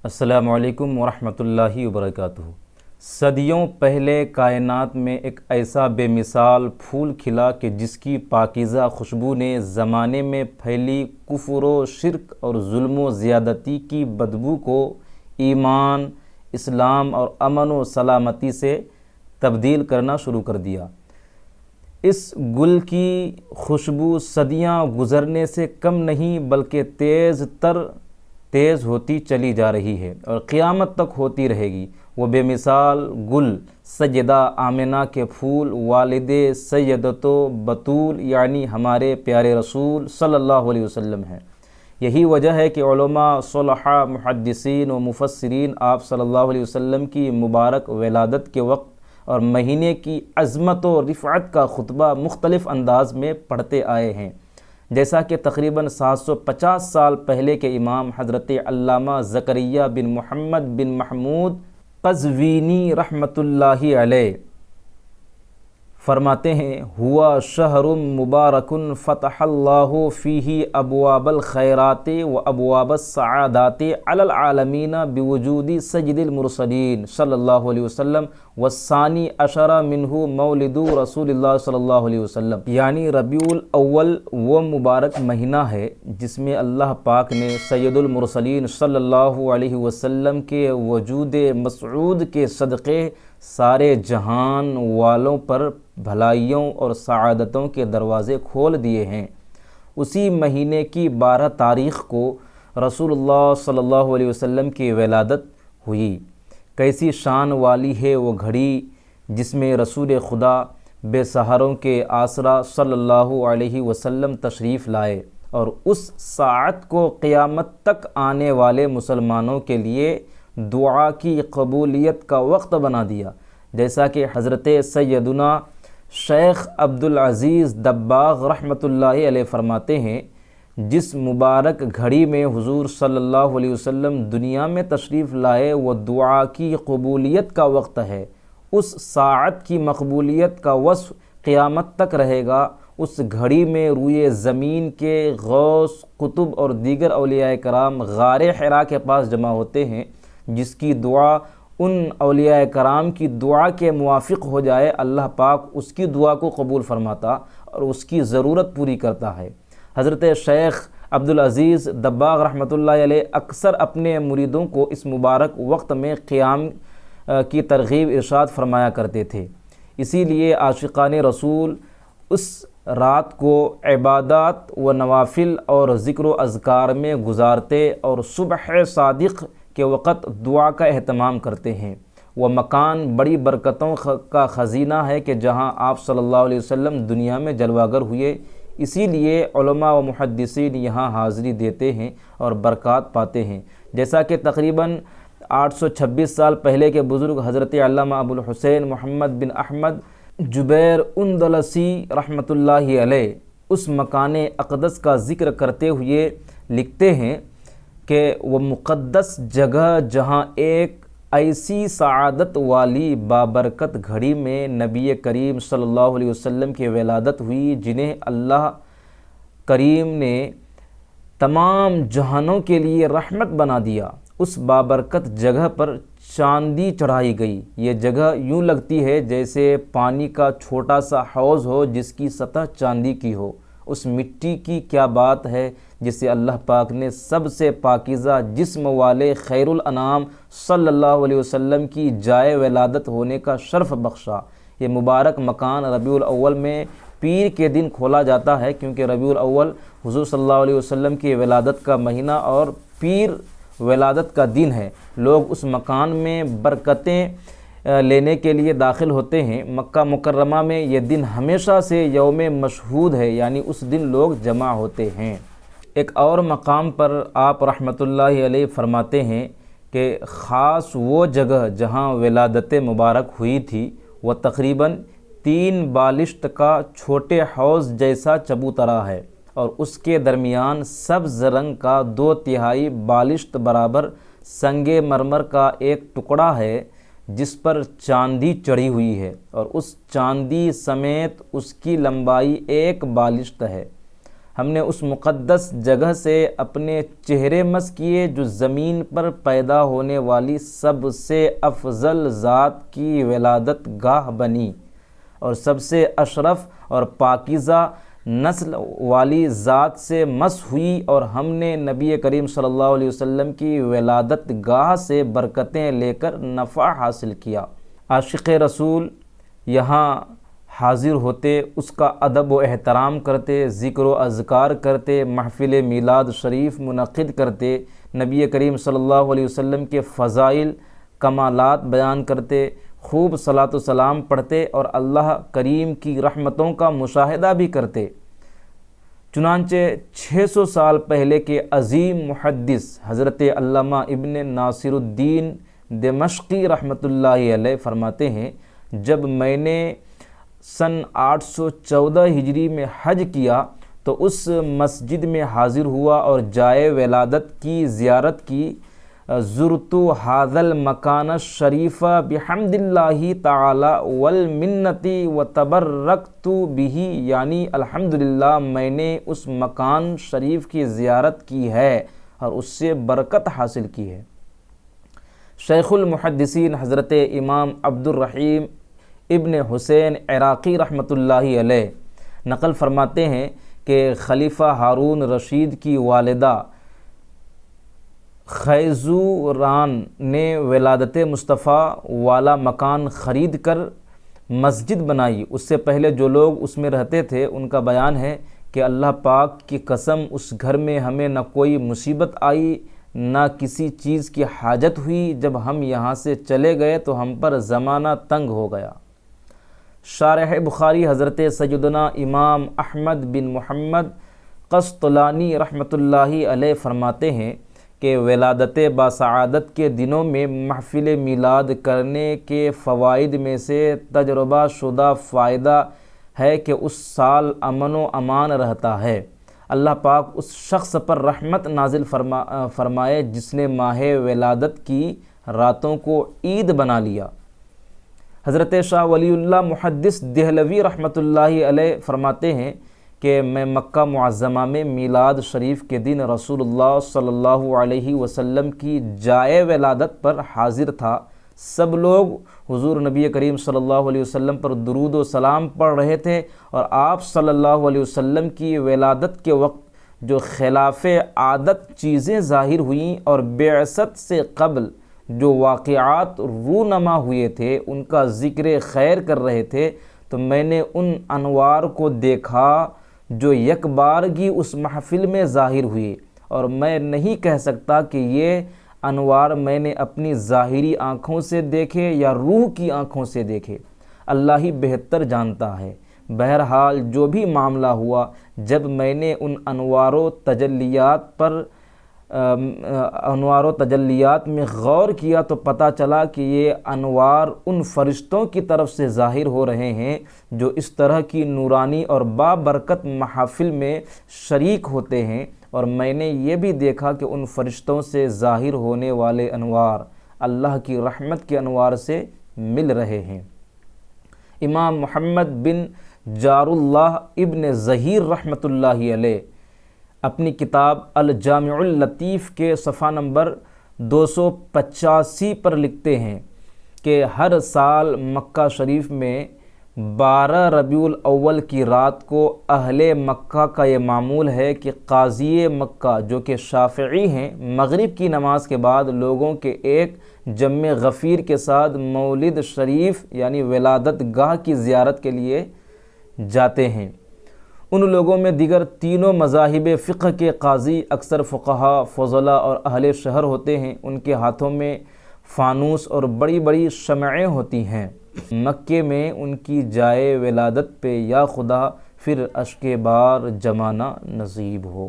السلام علیکم ورحمۃ اللہ وبرکاتہ۔ صدیوں پہلے کائنات میں ایک ایسا بے مثال پھول کھلا کہ جس کی پاکیزہ خوشبو نے زمانے میں پھیلی کفر و شرک اور ظلم و زیادتی کی بدبو کو ایمان، اسلام اور امن و سلامتی سے تبدیل کرنا شروع کر دیا۔ اس گل کی خوشبو صدیاں گزرنے سے کم نہیں بلکہ تیز ہوتی چلی جا رہی ہے اور قیامت تک ہوتی رہے گی۔ وہ بے مثال گل سیدہ آمنہ کے پھول والد سیدۃ بطول یعنی ہمارے پیارے رسول صلی اللہ علیہ وسلم ہیں۔ یہی وجہ ہے کہ علماء، صلحاء، محدثین و مفسرین آپ صلی اللہ علیہ وسلم کی مبارک ولادت کے وقت اور مہینے کی عظمت و رفعت کا خطبہ مختلف انداز میں پڑھتے آئے ہیں، جیسا کہ تقریباً 750 سال پہلے کے امام حضرت علامہ زکریا بن محمد بن محمود قزوینی رحمۃ اللہ علیہ فرماتے ہیں: ہوا شہر مبارک فتح اللہ فیہ ابواب الخیرات و ابواب السعادات علی العالمین بوجود سید المرسلین صلی اللہ علیہ وسلم والثانی عشر منہ مولد رسول اللہ صلی اللہ علیہ وسلم، یعنی ربیع الاول وہ مبارک مہینہ ہے جس میں اللہ پاک نے سید المرسلین صلی اللہ علیہ وسلم کے وجود مسعود کے صدقے سارے جہان والوں پر بھلائیوں اور سعادتوں کے دروازے کھول دیے ہیں۔ اسی مہینے کی 12 تاریخ کو رسول اللہ صلی اللہ علیہ وسلم کی ولادت ہوئی۔ کیسی شان والی ہے وہ گھڑی جس میں رسول خدا بے سہاروں کے آسرا صلی اللہ علیہ وسلم تشریف لائے اور اس ساعت کو قیامت تک آنے والے مسلمانوں کے لیے دعا کی قبولیت کا وقت بنا دیا، جیسا کہ حضرت سیدنا شیخ عبدالعزیز دباغ رحمۃ اللہ علیہ فرماتے ہیں: جس مبارک گھڑی میں حضور صلی اللہ علیہ وسلم دنیا میں تشریف لائے وہ دعا کی قبولیت کا وقت ہے۔ اس ساعت کی مقبولیت کا وصف قیامت تک رہے گا۔ اس گھڑی میں روئے زمین کے غوث، قطب اور دیگر اولیاء کرام غار حرا کے پاس جمع ہوتے ہیں۔ جس کی دعا ان اولیاء کرام کی دعا کے موافق ہو جائے، اللہ پاک اس کی دعا کو قبول فرماتا اور اس کی ضرورت پوری کرتا ہے۔ حضرت شیخ عبدالعزیز دباغ رحمۃ اللہ علیہ اکثر اپنے مریدوں کو اس مبارک وقت میں قیام کی ترغیب ارشاد فرمایا کرتے تھے۔ اسی لیے عاشقان رسول اس رات کو عبادات و نوافل اور ذکر و اذکار میں گزارتے اور صبح صادق کے وقت دعا کا اہتمام کرتے ہیں۔ وہ مکان بڑی برکتوں کا خزینہ ہے کہ جہاں آپ صلی اللہ علیہ وسلم دنیا میں جلوہ گر ہوئے، اسی لیے علماء و محدثین یہاں حاضری دیتے ہیں اور برکات پاتے ہیں، جیسا کہ تقریباً 826 سال پہلے کے بزرگ حضرت علامہ ابو الحسین محمد بن احمد جبیر اندلسی رحمۃ اللہ علیہ اس مکان اقدس کا ذکر کرتے ہوئے لکھتے ہیں کہ وہ مقدس جگہ جہاں ایک ایسی سعادت والی بابرکت گھڑی میں نبی کریم صلی اللہ علیہ وسلم کی ولادت ہوئی، جنہیں اللہ کریم نے تمام جہانوں کے لیے رحمت بنا دیا، اس بابرکت جگہ پر چاندی چڑھائی گئی۔ یہ جگہ یوں لگتی ہے جیسے پانی کا چھوٹا سا حوض ہو جس کی سطح چاندی کی ہو۔ اس مٹی کی کیا بات ہے جسے اللہ پاک نے سب سے پاکیزہ جسم والے خیر الانام صلی اللہ علیہ وسلم کی جائے ولادت ہونے کا شرف بخشا۔ یہ مبارک مکان ربیع الاول میں پیر کے دن کھولا جاتا ہے، کیونکہ ربیع الاول حضور صلی اللہ علیہ وسلم کی ولادت کا مہینہ اور پیر ولادت کا دن ہے۔ لوگ اس مکان میں برکتیں لینے کے لیے داخل ہوتے ہیں۔ مکہ مکرمہ میں یہ دن ہمیشہ سے یوم مشہود ہے، یعنی اس دن لوگ جمع ہوتے ہیں۔ ایک اور مقام پر آپ رحمۃ اللہ علیہ فرماتے ہیں کہ خاص وہ جگہ جہاں ولادت مبارک ہوئی تھی وہ تقریباً 3 بالشت کا چھوٹے حوض جیسا چبوترا ہے اور اس کے درمیان سبز رنگ کا 2/3 بالشت برابر سنگ مرمر کا ایک ٹکڑا ہے جس پر چاندی چڑھی ہوئی ہے اور اس چاندی سمیت اس کی لمبائی 1 بالشت ہے۔ ہم نے اس مقدس جگہ سے اپنے چہرے مس کیے جو زمین پر پیدا ہونے والی سب سے افضل ذات کی ولادت گاہ بنی اور سب سے اشرف اور پاکیزہ نسل والی ذات سے مس ہوئی، اور ہم نے نبی کریم صلی اللہ علیہ وسلم کی ولادت گاہ سے برکتیں لے کر نفع حاصل کیا۔ عاشق رسول یہاں حاضر ہوتے، اس کا ادب و احترام کرتے، ذکر و اذکار کرتے، محفل میلاد شریف منعقد کرتے، نبی کریم صلی اللہ علیہ وسلم کے فضائل کمالات بیان کرتے، خوب صلاۃ و سلام پڑھتے اور اللہ کریم کی رحمتوں کا مشاہدہ بھی کرتے۔ چنانچہ 600 سال پہلے کے عظیم محدث حضرت علامہ ابن ناصر الدین دمشقی رحمۃ اللہ علیہ فرماتے ہیں، جب میں نے سن 814 ہجری میں حج کیا تو اس مسجد میں حاضر ہوا اور جائے ولادت کی زیارت کی۔ زرت ھذا المکان الشریف بحمد اللہ تعالی والمنت وتبرکت بہ، یعنی الحمدللہ میں نے اس مکان شریف کی زیارت کی ہے اور اس سے برکت حاصل کی ہے۔ شیخ المحدثین حضرت امام عبد الرحیم ابن حسین عراقی رحمۃ اللہ علیہ نقل فرماتے ہیں کہ خلیفہ ہارون رشید کی والدہ خیزوران نے ولادت مصطفیٰ والا مکان خرید کر مسجد بنائی۔ اس سے پہلے جو لوگ اس میں رہتے تھے ان کا بیان ہے کہ اللہ پاک کی قسم اس گھر میں ہمیں نہ کوئی مصیبت آئی نہ کسی چیز کی حاجت ہوئی، جب ہم یہاں سے چلے گئے تو ہم پر زمانہ تنگ ہو گیا۔ شارح بخاری حضرت سیدنا امام احمد بن محمد قسطلانی رحمۃ اللہ علیہ فرماتے ہیں کہ ولادت باسعادت کے دنوں میں محفل میلاد کرنے کے فوائد میں سے تجربہ شدہ فائدہ ہے کہ اس سال امن و امان رہتا ہے۔ اللہ پاک اس شخص پر رحمت نازل فرمائے جس نے ماہ ولادت کی راتوں کو عید بنا لیا۔ حضرت شاہ ولی اللہ محدث دہلوی رحمۃ اللہ علیہ فرماتے ہیں کہ میں مکہ معظمہ میں میلاد شریف کے دن رسول اللہ صلی اللہ علیہ وسلم کی جائے ولادت پر حاضر تھا۔ سب لوگ حضور نبی کریم صلی اللہ علیہ وسلم پر درود و سلام پڑھ رہے تھے، اور آپ صلی اللہ علیہ وسلم کی ولادت کے وقت جو خلاف عادت چیزیں ظاہر ہوئیں اور بعثت سے قبل جو واقعات رونما ہوئے تھے ان کا ذکر خیر کر رہے تھے، تو میں نے ان انوار کو دیکھا جو یک بارگی اس محفل میں ظاہر ہوئی، اور میں نہیں کہہ سکتا کہ یہ انوار میں نے اپنی ظاہری آنکھوں سے دیکھے یا روح کی آنکھوں سے دیکھے، اللہ ہی بہتر جانتا ہے۔ بہرحال جو بھی معاملہ ہوا، جب میں نے ان انوار و تجلیات میں غور کیا تو پتہ چلا کہ یہ انوار ان فرشتوں کی طرف سے ظاہر ہو رہے ہیں جو اس طرح کی نورانی اور بابرکت محافل میں شریک ہوتے ہیں، اور میں نے یہ بھی دیکھا کہ ان فرشتوں سے ظاہر ہونے والے انوار اللہ کی رحمت کے انوار سے مل رہے ہیں۔ امام محمد بن جار اللہ ابن ظہیر رحمۃ اللہ علیہ اپنی کتاب الجامع اللطیف کے صفحہ نمبر 285 پر لکھتے ہیں کہ ہر سال مکہ شریف میں 12 ربیع الاول کی رات کو اہل مکہ کا یہ معمول ہے کہ قاضی مکہ جو کہ شافعی ہیں، مغرب کی نماز کے بعد لوگوں کے ایک جمع غفیر کے ساتھ مولد شریف یعنی ولادت گاہ کی زیارت کے لیے جاتے ہیں۔ ان لوگوں میں دیگر تینوں مذاہب فقہ کے قاضی، اکثر فقہا، فضلاء اور اہل شہر ہوتے ہیں۔ ان کے ہاتھوں میں فانوس اور بڑی بڑی شمعیں ہوتی ہیں۔ مکے میں ان کی جائے ولادت پہ یا خدا پھر اشک بار جمانہ نصیب ہو۔